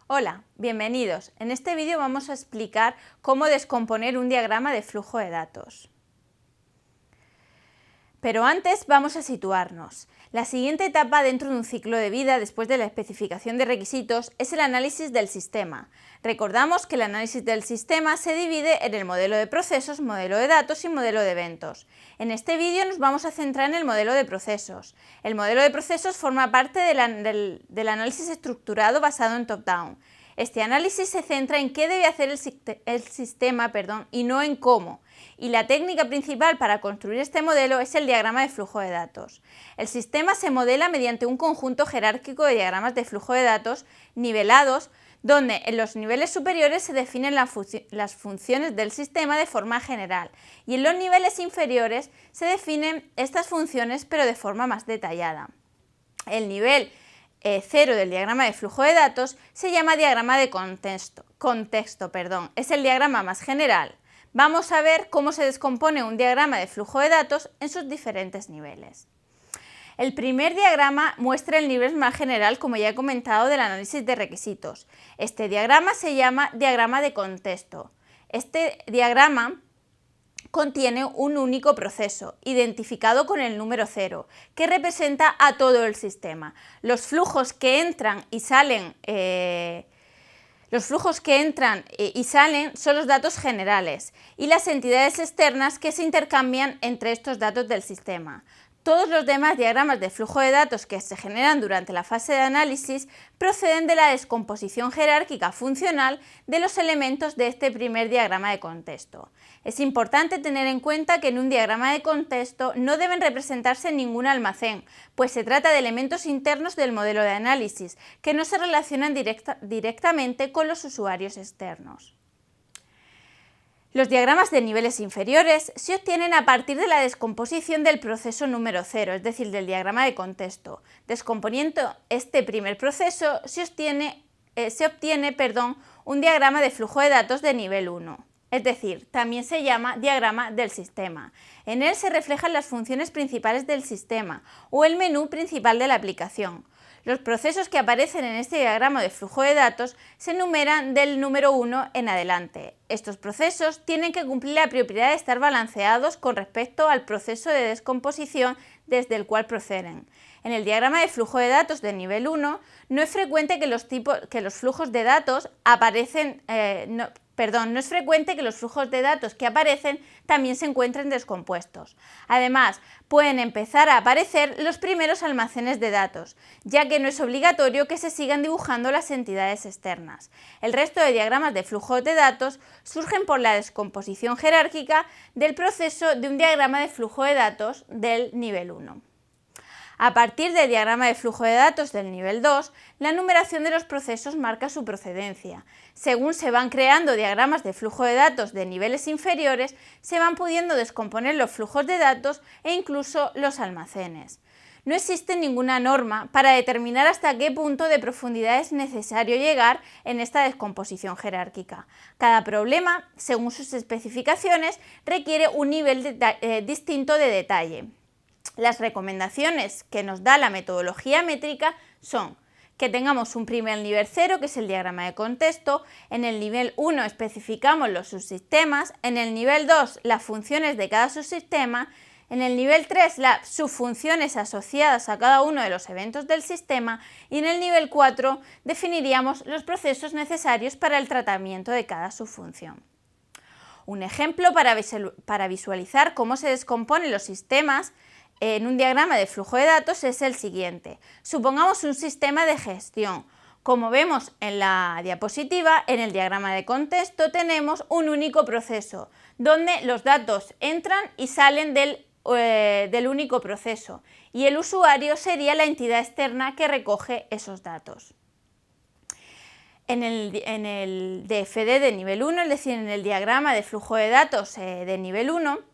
Hola, bienvenidos. En este vídeo vamos a explicar cómo descomponer un diagrama de flujo de datos. Pero antes vamos a situarnos. La siguiente etapa dentro de un ciclo de vida después de la especificación de requisitos es el análisis del sistema. Recordamos que el análisis del sistema se divide en el modelo de procesos, modelo de datos y modelo de eventos. En este vídeo nos vamos a centrar en el modelo de procesos. El modelo de procesos forma parte del análisis estructurado basado en top-down. Este análisis se centra en qué debe hacer el sistema y no en cómo. Y la técnica principal para construir este modelo es el diagrama de flujo de datos. El sistema se modela mediante un conjunto jerárquico de diagramas de flujo de datos nivelados, donde en los niveles superiores se definen las funciones del sistema de forma general y en los niveles inferiores se definen estas funciones pero de forma más detallada. El nivel 0 del diagrama de flujo de datos se llama diagrama de contexto, es el diagrama más general. Vamos a ver cómo se descompone un diagrama de flujo de datos en sus diferentes niveles. El primer diagrama muestra el nivel más general, como ya he comentado, del análisis de requisitos. Este diagrama se llama diagrama de contexto. Este diagrama contiene un único proceso, identificado con el número 0, que representa a todo el sistema. Los flujos que entran y salen son los datos generales y las entidades externas que se intercambian entre estos datos del sistema. Todos los demás diagramas de flujo de datos que se generan durante la fase de análisis proceden de la descomposición jerárquica funcional de los elementos de este primer diagrama de contexto. Es importante tener en cuenta que en un diagrama de contexto no deben representarse ningún almacén, pues se trata de elementos internos del modelo de análisis, que no se relacionan directamente con los usuarios externos. Los diagramas de niveles inferiores se obtienen a partir de la descomposición del proceso número 0, es decir, del diagrama de contexto. Descomponiendo este primer proceso se obtiene un diagrama de flujo de datos de nivel 1. Es decir, también se llama diagrama del sistema. En él se reflejan las funciones principales del sistema o el menú principal de la aplicación. Los procesos que aparecen en este diagrama de flujo de datos se enumeran del número 1 en adelante. Estos procesos tienen que cumplir la propiedad de estar balanceados con respecto al proceso de descomposición desde el cual proceden. En el diagrama de flujo de datos de nivel 1 no es frecuente que los flujos de datos que aparecen también se encuentren descompuestos. Además, pueden empezar a aparecer los primeros almacenes de datos, ya que no es obligatorio que se sigan dibujando las entidades externas. El resto de diagramas de flujo de datos surgen por la descomposición jerárquica del proceso de un diagrama de flujo de datos del nivel 1. A partir del diagrama de flujo de datos del nivel 2, la numeración de los procesos marca su procedencia. Según se van creando diagramas de flujo de datos de niveles inferiores, se van pudiendo descomponer los flujos de datos e incluso los almacenes. No existe ninguna norma para determinar hasta qué punto de profundidad es necesario llegar en esta descomposición jerárquica. Cada problema, según sus especificaciones, requiere un nivel distinto de detalle. Las recomendaciones que nos da la metodología métrica son que tengamos un primer nivel 0, que es el diagrama de contexto. En el nivel 1 especificamos los subsistemas, en el nivel 2 las funciones de cada subsistema, en el nivel 3 las subfunciones asociadas a cada uno de los eventos del sistema y en el nivel 4 definiríamos los procesos necesarios para el tratamiento de cada subfunción. Un ejemplo para visualizar cómo se descomponen los sistemas en un diagrama de flujo de datos es el siguiente. Supongamos un sistema de gestión. Como vemos en la diapositiva, en el diagrama de contexto tenemos un único proceso, donde los datos entran y salen del único proceso, y el usuario sería la entidad externa que recoge esos datos. En el DFD de nivel 1, es decir, en el diagrama de flujo de datos de nivel 1,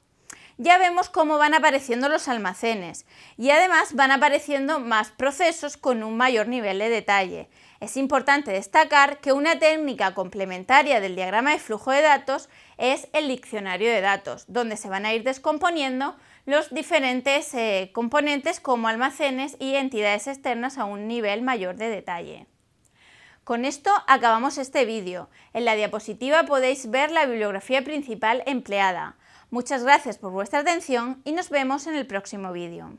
ya vemos cómo van apareciendo los almacenes y además van apareciendo más procesos con un mayor nivel de detalle. Es importante destacar que una técnica complementaria del diagrama de flujo de datos es el diccionario de datos, donde se van a ir descomponiendo los diferentes componentes como almacenes y entidades externas a un nivel mayor de detalle. Con esto acabamos este vídeo. En la diapositiva podéis ver la bibliografía principal empleada. Muchas gracias por vuestra atención y nos vemos en el próximo vídeo.